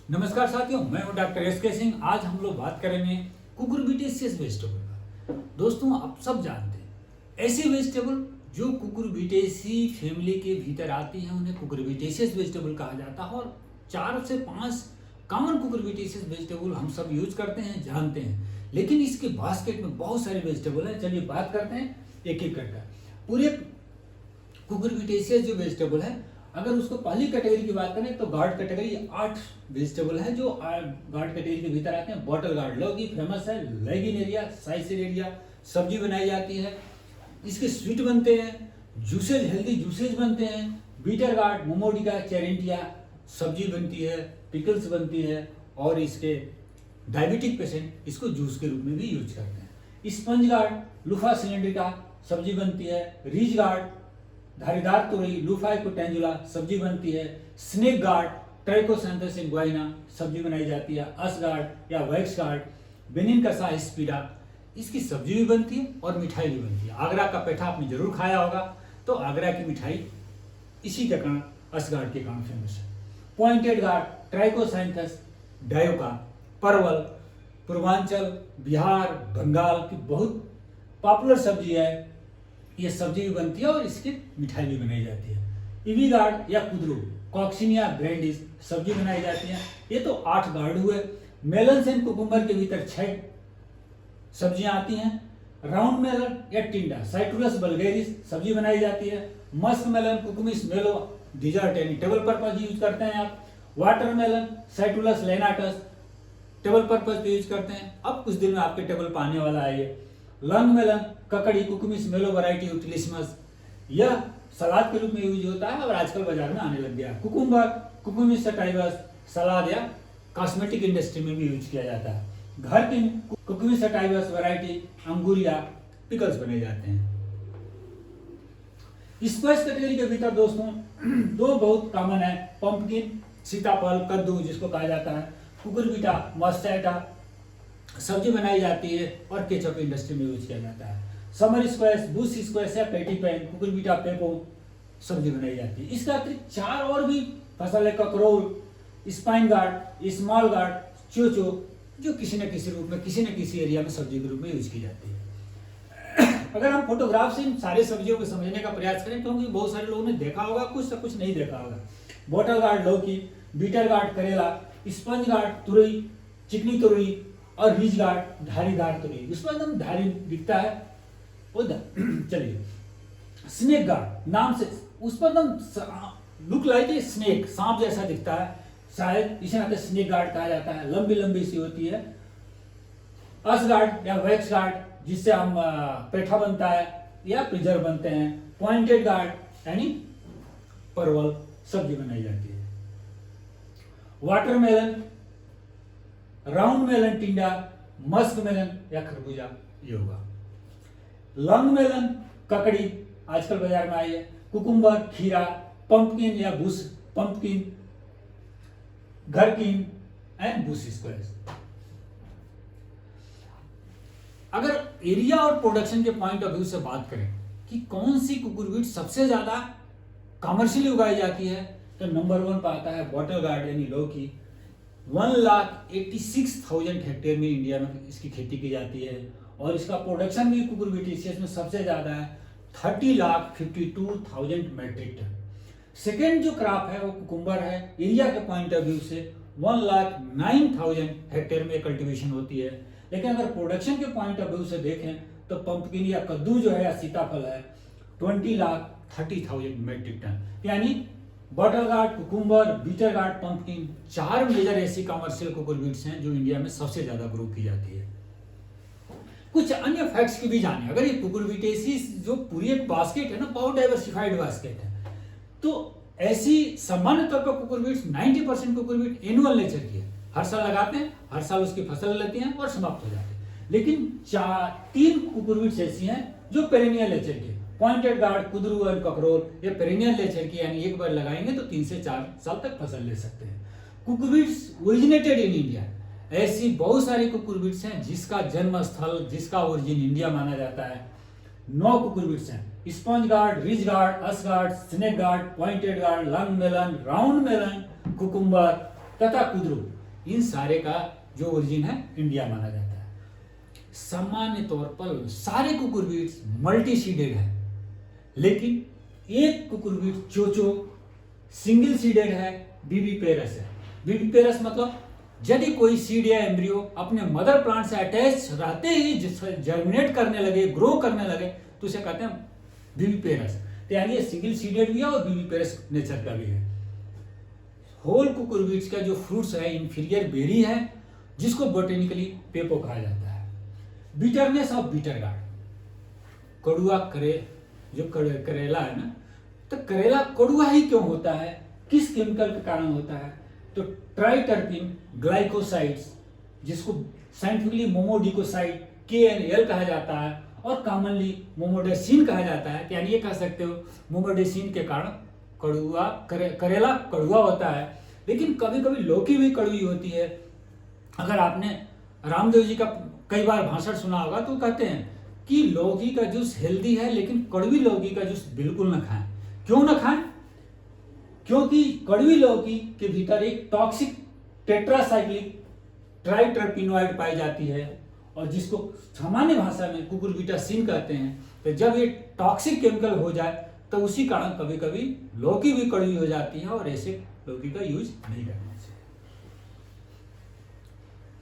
नमस्कार साथियों, मैं हूं डॉक्टर एस.के. सिंह। आज हम लोग बात करेंगे कुकुरबिटेशियस वेजिटेबल का। दोस्तों, आप सब जानते हैं ऐसी वेजिटेबल जो कुकुरबिटेसी फैमिली के भीतर आती है उन्हें कुकुरबिटेशियस वेजिटेबल कहा जाता है। और 4 से 5 कॉमन कुकुरबिटेशियस वेजिटेबल हम सब यूज करते हैं, जानते हैं। लेकिन इसके बास्केट में बहुत सारी वेजिटेबल है। चलिए बात करते हैं एक एक करके। पूरे कुकुरबिटेशियस जो वेजिटेबल है, अगर उसको पहली कैटेगरी की बात करें तो गार्ड कैटेगरी 8 वेजिटेबल है जो गार्ड कैटेगरी के भीतर आते हैं। बॉटल गार्ड लौकी फेमस है, लैगिनेरिया, साइसेरिया सब्जी बनाई जाती है। इसके स्वीट बनते हैं, जूसेज हेल्दी जूसेज बनते हैं। बीटर गार्ड, मोमोडिका, चेरेंटिया सब्जी बनती है, पिकल्स बनती है। और इसके डायबिटिक पेशेंट इसको जूस के रूप में भी यूज करते हैं। स्पंज गार्ड, लूफा सिलेंड्रिका सब्जी बनती है। रीज गार्ड, धारीदार तुरई, लूफा इकोटेंजुला सब्जी बनती है। स्नेक गार्ड, ट्राइकोसैंथस इंग्वाइना सब्जी बनाई जाती है। अस गार्ड या वैक्स गार्ड, बेनिन कसा स्पीडा इसकी सब्जी भी बनती है और मिठाई भी बनती है। आगरा का पेठा आपने जरूर खाया होगा, तो आगरा की मिठाई इसी के कारण, अस गार्ड के कारण फेमस है। पॉइंटेड गार्ड, ट्राइकोसैंथस डायोका, परवल पूर्वांचल, बिहार, बंगाल की बहुत पॉपुलर सब्जी है। ये सब्जी भी बनती है और इसकी मिठाई भी बनाई जाती है। इवी गार्ड या कुदरू, कॉक्सिनिया ब्रांडिस सब्जी बनाई जाती है। ये तो 8 गार्ड हुए। मेलन्स एंड कुकुम्बर के भीतर 6 सब्जियां आती हैं। राउंड मेलन या टिंडा, साइट्रुलस बल्गेरिस सब्जी बनाई जाती है। मस्क मेलन, कुकुमिस मेलो डिजर्ट यानी टेबल पर्पज यूज करते हैं आप। वाटरमेलन, साइट्रुलस लेनाटस टेबल पर्पज पे यूज करते हैं। अब कुछ दिन में आपके टेबल पर आने वाला है ये लंग मेलन, ककड़ी, कुकुमिस मेलो वैरायटी यूटिलिसिमस, यह सलाद के रूप में यूज होता है और आजकल बाजार में आने लग गया है। कुकुम्बर, कुकुमिस सटाइवस सलाद या कॉस्मेटिक इंडस्ट्री में भी यूज किया जाता है। घर की कुकुमिस सटाइवस वैरायटी अंगूरिया पिकल्स बने जाते हैं। स्क्वैश कैटेगरी के भीतर दोस्तों 2 बहुत कॉमन है। पंपकिन, सीताफल, कद्दू जिसको कहा जाता है। कुकुरबिटा, मस्टैटा सब्जी बनाई जाती है और केचप इंडस्ट्री में यूज किया जाता है। समर स्क्वैश, बुश स्क्वैश या पेटी पैन, कुकुरबिटा, पेपो सब्जी बनाई जाती है। इसका अतिरिक्त 4 और भी फसल है। ककरोल, spine gourd, small gourd, chocho जो किसी न किसी रूप में किसी न किसी एरिया में सब्जी के रूप में यूज की जाती है। अगर हम फोटोग्राफ से इन सारे सब्जियों को समझने का प्रयास करें, क्योंकि बहुत सारे लोगों ने देखा होगा, कुछ तो कुछ नहीं देखा होगा। बॉटल गार्ड लौकी, बीटर गार्ड करेला, स्पंज गार्ड तुरई, चिकनी तुरई और रीज गार्ड धारीदार तुरई। उसमें एकदम धारी दिखता है वो चलिए स्नेक गार्ड नाम से उस पर एकदम लुक लाइक ए स्नेक, सांप जैसा दिखता है, शायद इसे नाते स्नेक गार्ड कहा जाता है। लंबी लंबी सी होती है। अस गार्ड या वैक्स गार्ड जिससे हम पेठा बनता है या प्रिजर्व बनते हैं। पॉइंटेड गार्ड यानी परवल सब्जी बनाई जाती है। वाटरमेलन, राउंड मेलन टिंडा, मस्क मेलन या खरबूजा ये होगा। लंग मेलन ककड़ी आजकल बाजार में आई है। कुकुम्बर, खीरा, पंपकिन या bush pumpkin, gherkin and bush squash. अगर एरिया और प्रोडक्शन के पॉइंट ऑफ व्यू से बात करें कि कौन सी कुकुरबिट सबसे ज्यादा कमर्शियली उगाई जाती है, तो नंबर 1 पर आता है बॉटल गार्ड यानी लौकी। 1,86,000 हेक्टेयर में इंडिया में इसकी खेती की जाती है और इसका प्रोडक्शन भी कुकुरबिटेशियस में सबसे ज्यादा है, 30,52,000 मेट्रिक टन। सेकेंड जो क्रॉप है वो कुकुम्बर है। एरिया के पॉइंट ऑफ व्यू से 1,09,000 हेक्टेयर में कल्टीवेशन होती है। लेकिन अगर प्रोडक्शन के पॉइंट ऑफ व्यू से देखें तो पंपकिन या कद्दू जो है या सीताफल है 20,30,000 मेट्रिक टन। यानी bottle gourd, cucumber, bitter gourd, pumpkin 4 major ऐसी कमर्शियल कुकुरबिट्स हैं जो इंडिया में सबसे ज्यादा ग्रो की जाती है। कुछ अन्य फैक्ट्स की भी जाने। अगर ये कुकुरबिटेसी जो पूरी एक बास्केट है ना, बहुत डाइवर्सिफाइड बास्केट है, तो ऐसी सामान्य तौर पर कुकुरबिट्स 90% कुकुरबिट एनुअल नेचर की है। हर साल लगाते हैं, हर साल उसकी फसल लेती हैं और समाप्त हो जाते हैं। लेकिन 3 कुकुरबिट्स ऐसी हैं जो पेरेनियल नेचर की। पॉइंटेड गार्ड, कुदरू और ककरोल ये पेरेनियल नेचर की, यानी एक बार लगाएंगे तो 3 से 4 साल तक फसल ले सकते हैं। Cucurbits originated in India. ऐसी बहुत सारी कुकुरबिट्स हैं जिसका जन्म स्थल, जिसका ओरिजिन इंडिया माना जाता है। 9 कुकुरबिट्स हैं। Sponge gourd, ridge gourd, ash gourd, snake gourd, pointed gourd, long melon, round melon, cucumber, तथा कुद्रू, इन सारे का जो ओरिजिन है इंडिया माना जाता है। सामान्य तौर पर सारे कुकुरबीट्स मल्टी सीडेड है, लेकिन एक कुकुरबीट चोचो सिंगल सीडेड है, बीबीपेरस है। बीबीपेरस मतलब यदि कोई सीड या एम्ब्रियो अपने मदर प्लांट से अटैच रहते ही जर्मिनेट करने लगे, ग्रो करने लगे, तो उसे कहते हैं बीबीपेरस। तो यानी ये सिंगल सीडेड भी है और बीबीपेरस नेचर का भी है। होल कुकुरबीट्स का जो फ्रूट्स है इंफीरियर बेरी है, जिसको बोटेनिकली पेपो कहा जाता है। बिटरनेस ऑफ बीटर गार्ड, कड़ुआ करेला है ना, तो करेला कड़ुआ ही क्यों होता है, किस केमिकल के कारण होता है? तो ट्राइटर्पिन ग्लाइकोसाइड्स, जिसको साइंटिफिकली मोमोडिकोसाइड KNL कहा जाता है और कॉमनली मोमोडेसिन कहा जाता है। यानी ये कह सकते हो मोमोडेसिन के कारण करेला कड़ुआ होता है। लेकिन कभी कभी लौकी भी कड़वी होती है। अगर आपने रामदेव जी का कई बार भाषण सुना होगा तो कहते हैं कि लौकी का जूस हेल्दी है, लेकिन कड़वी लौकी का जूस बिल्कुल न खाएं। क्यों न खाएं? क्योंकि कड़वी लौकी के भीतर एक टॉक्सिक टेट्रासाइक्लिक ट्राइटरपिनोइड पाई जाती है, और जिसको सामान्य भाषा में कुकुरबिटासिन कहते हैं। तो जब ये टॉक्सिक केमिकल हो जाए तो उसी कारण कभी कभी लौकी भी कड़वी हो जाती है, और ऐसे लौकी का यूज नहीं करना चाहिए।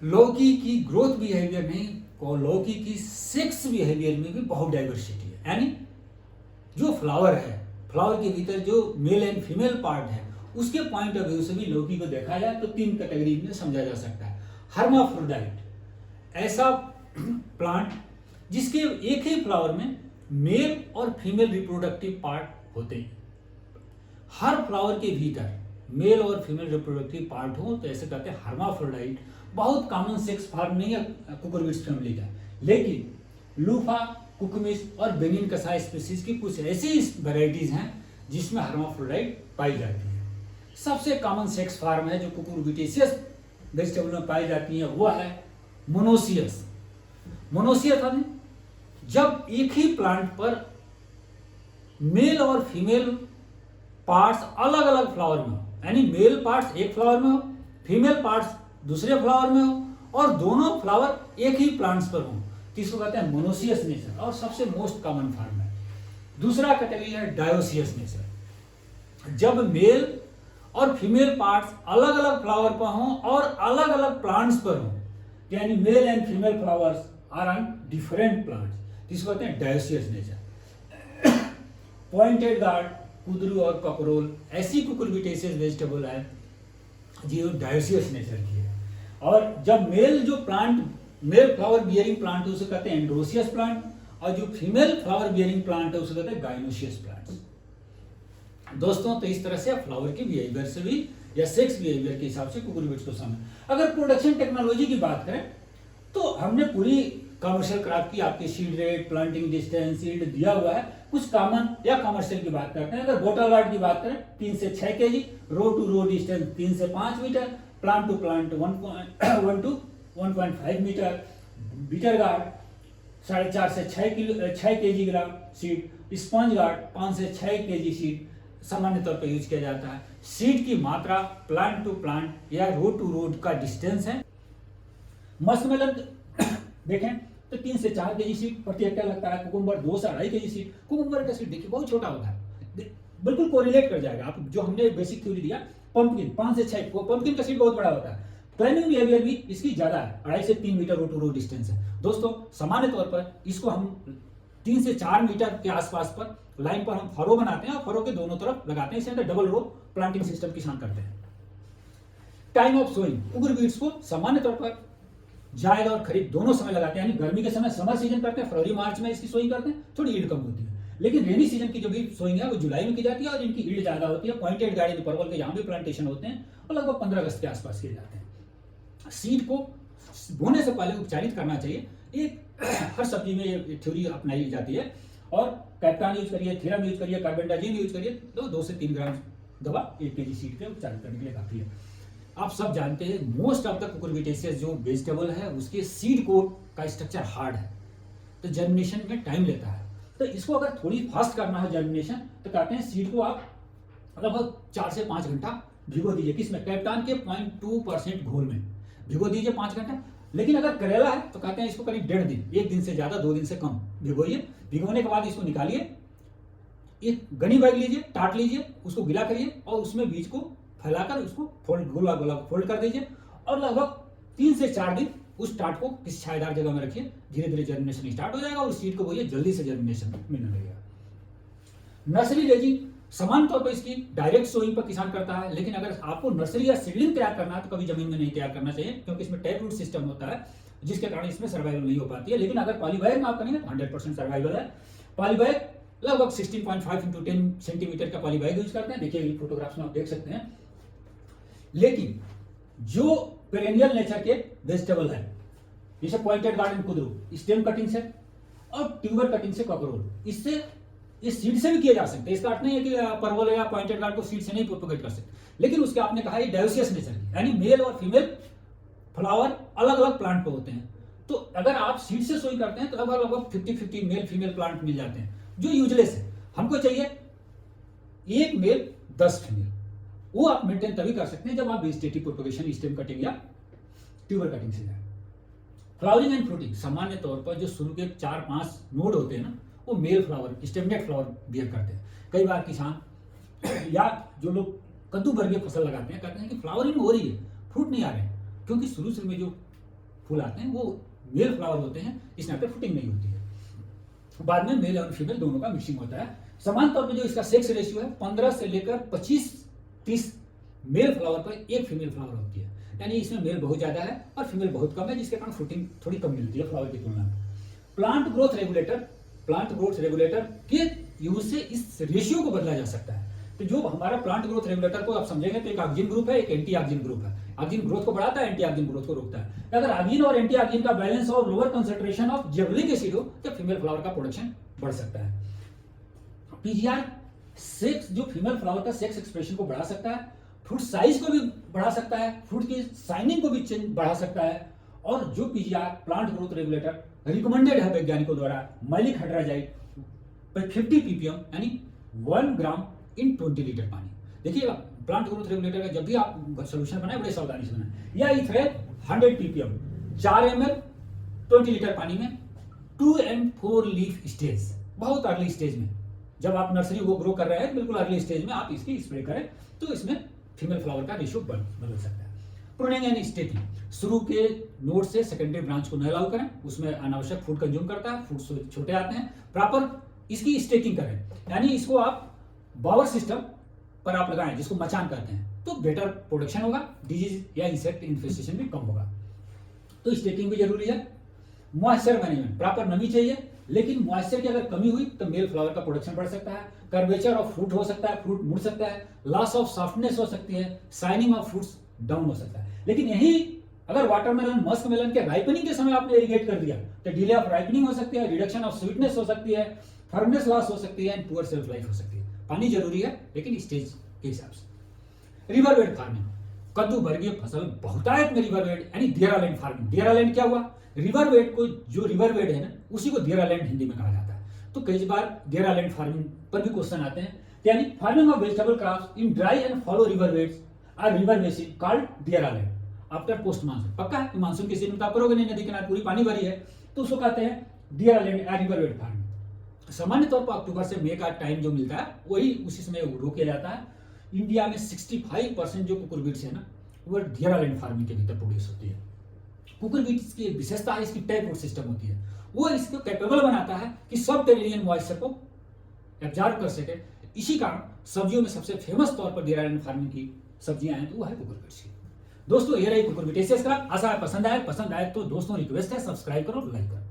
लौकी की ग्रोथ बिहेवियर नहीं, और लौकी की सेक्स बिहेवियर में भी बहुत डाइवर्सिटी है। यानी जो फ्लावर है, फ्लावर के भीतर जो मेल एंड फीमेल पार्ट है, उसके पॉइंट ऑफ व्यू से भी लौकी को देखा जाए तो 3 कैटेगरी में समझा जा सकता है। हर्माफ्रोडाइट, ऐसा प्लांट जिसके एक ही फ्लावर में मेल और फीमेल रिप्रोडक्टिव पार्ट होते हैं। हर फ्लावर के भीतर मेल और फीमेल रिप्रोडक्टिव पार्ट हो तो ऐसे कहते हैं हर्माफ्रोडाइट। बहुत कॉमन सेक्स फॉर्म नहीं है कुकुरबिट्स फैमिली का, लेकिन लूफा, कुकुमिस और बेनिन कसाई स्पीसीज की कुछ ऐसी वैरायटीज हैं जिसमें हर्माफ्रोडाइट पाई जाती है। सबसे कॉमन सेक्स फॉर्म है जो कुकुरबिटेशियस वेजिटेबल में पाई जाती है, वो है मोनोसियस। मोनोसियस है जब एक ही प्लांट पर मेल और फीमेल पार्ट्स अलग अलग फ्लावर में हो, यानी मेल पार्ट्स एक फ्लावर में हो, फीमेल पार्ट्स दूसरे फ्लावर में हो, और दोनों फ्लावर एक ही प्लांट्स पर हो, तो इसको कहते हैं मोनोसियस नेचर, और सबसे मोस्ट कॉमन फॉर्म है। दूसरा कैटेगरी है डायोसियस नेचर, जब मेल और फीमेल पार्ट्स अलग अलग फ्लावर पर हों और अलग अलग प्लांट्स पर हों, यानी male and female flowers are on different plants, जिसको कहते हैं डायोसियस नेचर। पॉइंटेड गार्ड, कुदरू और ककरोल ऐसी कुकुरबिटेशियस वेजिटेबल है जो डायोसियस नेचर की है। और जब मेल जो plant, male flower bearing plant है उसे कहते हैं एंड्रोसियस प्लांट, और जो फीमेल फ्लावर बियरिंग प्लांट है उसे कहते हैं गाइनोसियस प्लांट्स। दोस्तों, तो इस तरह से फ्लावर की बिहेवियर से भी या सेक्स बिहेवियर के हिसाब से कुकुरबिट्स को समझ। अगर प्रोडक्शन टेक्नोलॉजी की बात करें तो हमने पूरी कमर्शियल क्रॉप की आपकी seed rate, planting distance, seed दिया हुआ है। कुछ कॉमन या कमर्शियल की बात करते हैं। अगर बॉटल गार्ड की बात करें 3 से 6 kg, row to row distance 3 से 5 metre, plant to plant 1 to 1.5 metre, bitter gourd 4.5 से 6 kg सीड, स्पंज गार्ड 5 से 6 kg सीड सामान्य तौर पर यूज किया जाता है। सीड की मात्रा प्लांट टू प्लांट या रो टू रो का डिस्टेंस है। मस्कमेलन देखें तो 3 से 4 kg सीड प्रति हेक्टेयर लगता है। कुकुम्बर 2 से 2.5 kg सीड। कुकुम्बर का सीड देखिए बहुत छोटा होता है, बिल्कुल कोरिलेट कर जाएगा। आप जो हमने बेसिक थ्योरी दिया, पंपकिन 5 से 6, पंपकिन का सीड बहुत बड़ा होता है। क्लाइंबिंग बिहेवियर भी इसकी ज्यादा है, 2.5 से 3 metre row to row distance है। दोस्तों, सामान्य तौर पर इसको हम 3 से 4 मीटर के आसपास पर लाइन पर हम फरो बनाते हैं और फरो के दोनों तरफ लगाते हैं। इसे अंदर डबल रो प्लांटिंग सिस्टम किसान करते हैं। टाइम ऑफ सोइंग, कुकुरबिट्स को सामान्य तौर पर जायद और खरीफ दोनों समय लगाते हैं। यानी गर्मी के समय समर सीजन करते हैं, फरवरी मार्च में इसकी सोइंग करते हैं, थोड़ी ईल्ड कम होती है। लेकिन रेनी सीजन की जो भी सोइंग है वो जुलाई में की जाती है और इनकी ईल्ड ज्यादा होती है। पॉइंटेड गार्ड परवल के यहाँ भी प्लांटेशन होते हैं और लगभग 15 अगस्त के आसपास किए जाते हैं। सीड को बोने से पहले उपचारित करना चाहिए। एक हर सब्जी में ये थ्योरी अपनाई जाती है। और कैप्टान यूज करिए, थीरम यूज करिए, कार्बेंडाजिम यूज करिए, 2 से 3 ग्राम दवा 1 kg सीड पे उपचारित करने के लिए काफी है। आप सब जानते हैं मोस्ट ऑफ द कुकुरबिटेशियस जो वेजिटेबल है उसके सीड कोट का स्ट्रक्चर हार्ड है, तो जर्मिनेशन में टाइम लेता है। तो इसको अगर थोड़ी फास्ट करना है जर्मिनेशन, तो कहते हैं सीड को आप लगभग 4 से 5 घंटा भिगो दीजिए, किसमें, कैप्टान के 0.2% घोल में भिगो दीजिए 5 घंटा। लेकिन अगर करेला है तो कहते हैं इसको करीब 1.5 दिन, 1 दिन से ज्यादा, 2 दिन से कम भिगोइए। भिगोने के बाद इसको निकालिए, एक गनी बैग लीजिए, टाट लीजिए, उसको गिला करिए और उसमें बीज को फैलाकर उसको फोल्ड गोला गोला फोल्ड कर दीजिए और लगभग 3 से 4 दिन उस टाट को किसी छायादार जगह में रखिए। धीरे धीरे जर्मिनेशन स्टार्ट हो जाएगा और सीड को बोइए, जल्दी से जर्मिनेशन मिलने लगेगा। नर्सरी रेजिंग समान तौर पर इसकी डायरेक्ट सोइंग पर किसान करता है, लेकिन अगर आपको नर्सरी या सीडलिंग तैयार करना है तो कभी जमीन में नहीं तैयार करना चाहिए, क्योंकि इसमें टैप रूट सिस्टम होता है जिसके कारण इसमें सर्वाइवल नहीं हो पाती है। लेकिन अगर पॉलीबैग में आप करेंगे तो 100% सर्वाइवल है। पॉलीबैग लगभग 16.5 × 10 सेंटीमीटर का पॉलीबैग यूज करते हैं, देखिए फोटोग्राफ्स में आप देख सकते हैं। लेकिन जो पेरेनियल नेचर के वेजिटेबल है, जैसे pointed garden Kudru, stem cutting से और ट्यूबर कटिंग से कॉकरोल, इससे ये सीड से भी किए जा सकते हैं। इसका अर्थ नहीं है कि परवल या पॉइंटेड गार्ड को सीड से नहीं प्रोपेगेट कर सकते, लेकिन उसके आपने कहा ये डायोसियस नेचर की, यानी मेल और फीमेल फ्लावर अलग अलग प्लांट पे होते हैं। तो अगर आप सीड से सोई करते हैं तो लगभग 50-50 मेल फीमेल प्लांट मिल जाते हैं, जो यूजलेस है। हमको चाहिए 1 मेल 10 फीमेल, वो आप मेंटेन तभी कर सकते हैं जब आप वेजिटेटिव प्रोपेगेशन, स्टेम कटिंग या ट्यूबर कटिंग से जाए। फ्लावरिंग एंड फ्रूटिंग सामान्य तौर पर जो शुरू के 4-5 नोड होते हैं ना, वो मेल फ्लावर, स्टेमनेट फ्लावर बियर करते हैं। कई बार किसान या जो लोग कद्दू वर्गीय फसल लगाते हैं कहते हैं कि फ्लावरिंग हो रही है, फ्रूट नहीं आ रहे हैं, क्योंकि शुरू में जो फूल आते हैं वो मेल फ्लावर होते हैं, इस नाते फ्रूटिंग नहीं होती है। बाद में मेल और फीमेल दोनों का मिक्सिंग होता है। समान तौर पर जो इसका सेक्स रेशियो है 15 से लेकर 25-30 मेल फ्लावर पर 1 फीमेल फ्लावर होती है, यानी इसमें मेल बहुत ज्यादा है और फीमेल बहुत कम है, जिसके कारण फ्रूटिंग थोड़ी कम मिलती है फ्लावर की तुलना में। प्लांट ग्रोथ रेगुलेटर के यूज से इस रेशियो को बदला जा सकता है। तो जो हमारा प्लांट ग्रोथ रेगुलेटर को आप समझेंगे तो एक ऑक्जिन ग्रुप है, एक एंटी ऑक्जिन ग्रुप है। ऑक्जिन ग्रोथ को बढ़ाता है, एंटी ऑक्जिन ग्रोथ को रोकता है। अगर ऑक्जिन और एंटी ऑक्जिन का बैलेंस और lower concentration of gibberellic acid हो तो फीमेल फ्लावर का प्रोडक्शन बढ़ सकता है। पीजीआर सेक्स, जो फीमेल फ्लावर का सेक्स एक्सप्रेशन को बढ़ा सकता है, फ्रूट साइज को भी बढ़ा सकता है, फ्रूट की शाइनिंग को भी बढ़ा सकता है। और जो PGR plant growth regulator recommended है वैज्ञानिकों द्वारा, मैलिक हाइड्राजाइड 50 ppm यानी 1 ग्राम इन 20 लीटर पानी। देखिएगा प्लांट ग्रोथ रेगुलेटर का जब भी आप सोल्यूशन बनाए बड़े सावधानी से बनाए। या इथरेल 100 ppm 4 ml 20 लीटर पानी में 2 and 4 लीफ स्टेज, बहुत अर्ली स्टेज में, जब आप नर्सरी को ग्रो कर रहे हैं बिल्कुल अर्ली स्टेज में आप इसकी स्प्रे करें तो इसमें फीमेल फ्लावर का रेशियो बदल सकता है। प्रूनिंग एंड स्टेकिंग, शुरू के नोड से सेकेंडरी ब्रांच को न अलाउ करें, उसमें अनावश्यक फूड कंज्यूम करता है, फूड छोटे आते हैं। प्रॉपर इसकी स्टेकिंग करें, यानी इसको आप बावर सिस्टम पर आप लगाएं, जिसको मचान कहते हैं, तो बेटर प्रोडक्शन होगा, डिजीज या इंसेक्ट इन्फेस्टेशन भी कम होगा। तो स्टेकिंग भी जरूरी है। मॉइस्चर मैनेजमेंट, प्रॉपर नमी चाहिए, लेकिन मॉइस्चर की अगर कमी हुई तो मेल फ्लावर का प्रोडक्शन बढ़ सकता है, कर्वेचर ऑफ फ्रूट हो सकता है, फ्रूट मुड़ सकता है, लॉस ऑफ सॉफ्टनेस हो सकती है, शाइनिंग ऑफ फ्रूट्स डाउन हो सकता है। लेकिन यही अगर वाटरमेलन, मस्क मेलन के राइपनिंग के समय आपने इरिगेट कर दिया तो डिले ऑफ राइपनिंग हो सकती है, रिडक्शन ऑफ स्वीटनेस हो सकती है, फर्मनेस लॉस हो सकती है एंड पुअर सेल्फ लाइफ हो सकती है। पानी जरूरी है लेकिन स्टेज के हिसाब से। रिवर बेड फार्मिंग, कद्दू वर्गीय फसल बहुतायत में रिवर बेड यानी दियरा लैंड फार्मिंग। दियरा लैंड क्या हुआ? रिवर बेड को, जो रिवर बेड है ना उसी को दियरा लैंड हिंदी में कहा जाता है। तो कई बार दियरा लैंड फार्मिंग पर भी क्वेश्चन आते हैं, यानी farming of vegetable crops in dry and fallow river beds or river basin called दियरा लैंड आफ्टर पोस्ट मानसून। पक्का है मानसून के सीजन में आप करोगे नहीं, नदी किनारे पूरी पानी भरी है, तो उसको कहते हैं दियरा लैंड या रिवर बेड फार्मिंग। सामान्य तौर पर अक्टूबर से मई का टाइम जो मिलता है वही उसी समय ग्रो किया जाता है। इंडिया में 65% जो कुकुरबिट्स है ना वो दियरा लैंड फार्मिंग के भीतर प्रोड्यूस होती है। कुकुरबिट्स की विशेषता है इसकी टैप रूट सिस्टम होती है, वो इसको कैपेबल बनाता है कि सब टेरेनियन मॉइस्चर को एब्जॉर्ब कर सके। इसी कारण सब्जियों में सबसे फेमस तौर पर दियरा लैंड फार्मिंग की सब्जियां हैं तो वो है कुकुरबिट्स की। दोस्तों ये रही कुकुरबिटेसियस का, आशा है पसंद आए तो दोस्तों रिक्वेस्ट है सब्सक्राइब करो, लाइक करो।